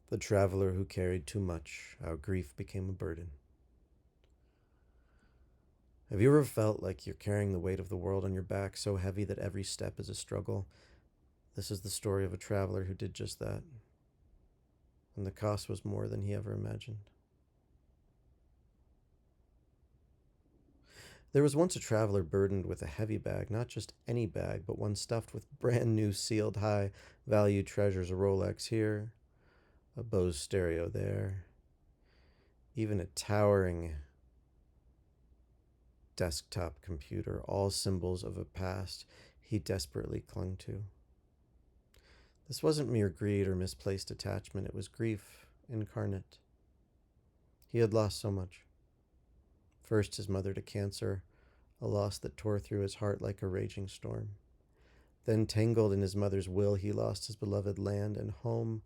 The traveler who carried too much, how grief became a burden. Have you ever felt like you're carrying the weight of the world on your back so heavy that every step is a struggle? This is the story of a traveler who did just that, and the cost was more than he ever imagined. There was once a traveler burdened with a heavy bag, not just any bag, but one stuffed with brand new sealed high value treasures, a Rolex here, a Bose stereo there, even a towering desktop computer, all symbols of a past he desperately clung to. This wasn't mere greed or misplaced attachment, it was grief incarnate. He had lost so much. First, his mother to cancer, a loss that tore through his heart like a raging storm. Then, tangled in his mother's will, he lost his beloved land and home,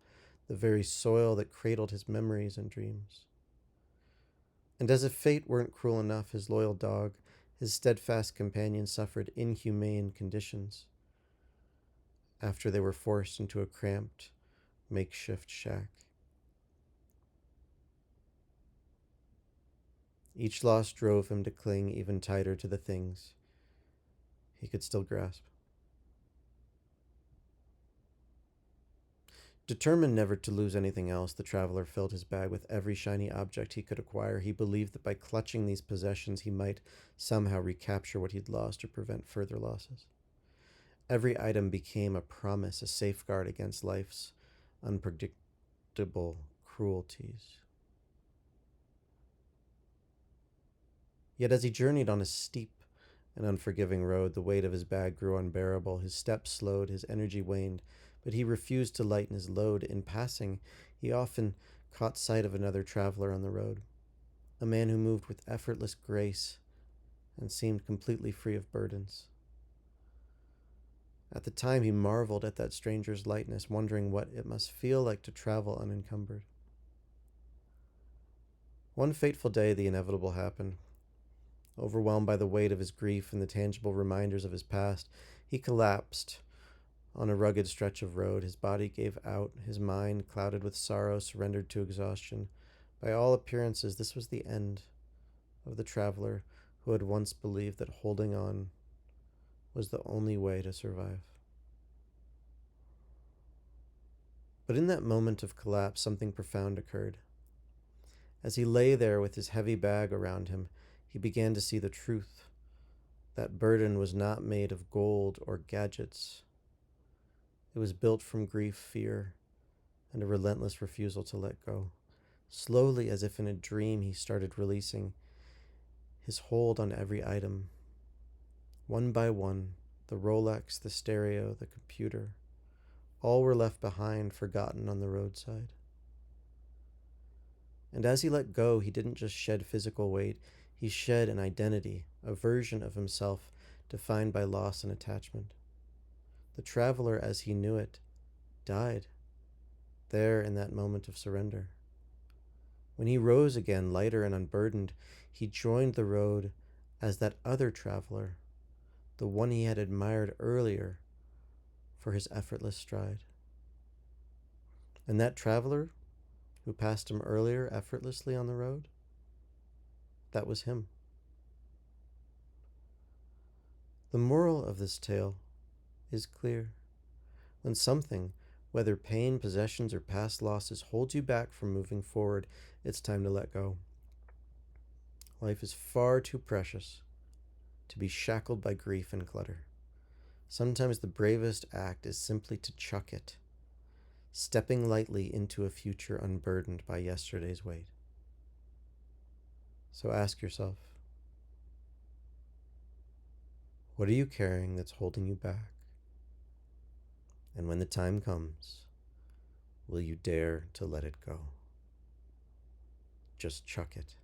the very soil that cradled his memories and dreams. And as if fate weren't cruel enough, his loyal dog, his steadfast companion, suffered inhumane conditions after they were forced into a cramped, makeshift shack. Each loss drove him to cling even tighter to the things he could still grasp. Determined never to lose anything else, the traveler filled his bag with every shiny object he could acquire. He believed that by clutching these possessions, he might somehow recapture what he'd lost or prevent further losses. Every item became a promise, a safeguard against life's unpredictable cruelties. Yet as he journeyed on a steep and unforgiving road, the weight of his bag grew unbearable. His steps slowed, his energy waned, but he refused to lighten his load. In passing, he often caught sight of another traveler on the road, a man who moved with effortless grace and seemed completely free of burdens. At the time, he marveled at that stranger's lightness, wondering what it must feel like to travel unencumbered. One fateful day, the inevitable happened. Overwhelmed by the weight of his grief and the tangible reminders of his past, he collapsed on a rugged stretch of road. His body gave out, his mind, clouded with sorrow, surrendered to exhaustion. By all appearances, this was the end of the traveler who had once believed that holding on was the only way to survive. But in that moment of collapse, something profound occurred. As he lay there with his heavy bag around him, he began to see the truth. That burden was not made of gold or gadgets. It was built from grief, fear, and a relentless refusal to let go. Slowly, as if in a dream, he started releasing his hold on every item. One by one, the Rolex, the stereo, the computer, all were left behind, forgotten on the roadside. And as he let go, he didn't just shed physical weight, he shed an identity, a version of himself defined by loss and attachment. The traveler, as he knew it, died there in that moment of surrender. When he rose again, lighter and unburdened, he joined the road as that other traveler, the one he had admired earlier for his effortless stride. And that traveler who passed him earlier effortlessly on the road, that was him. The moral of this tale is clear. When something, whether pain, possessions, or past losses, holds you back from moving forward, it's time to let go. Life is far too precious to be shackled by grief and clutter. Sometimes the bravest act is simply to chuck it, stepping lightly into a future unburdened by yesterday's weight. So ask yourself, what are you carrying that's holding you back? And when the time comes, will you dare to let it go? Just chuck it.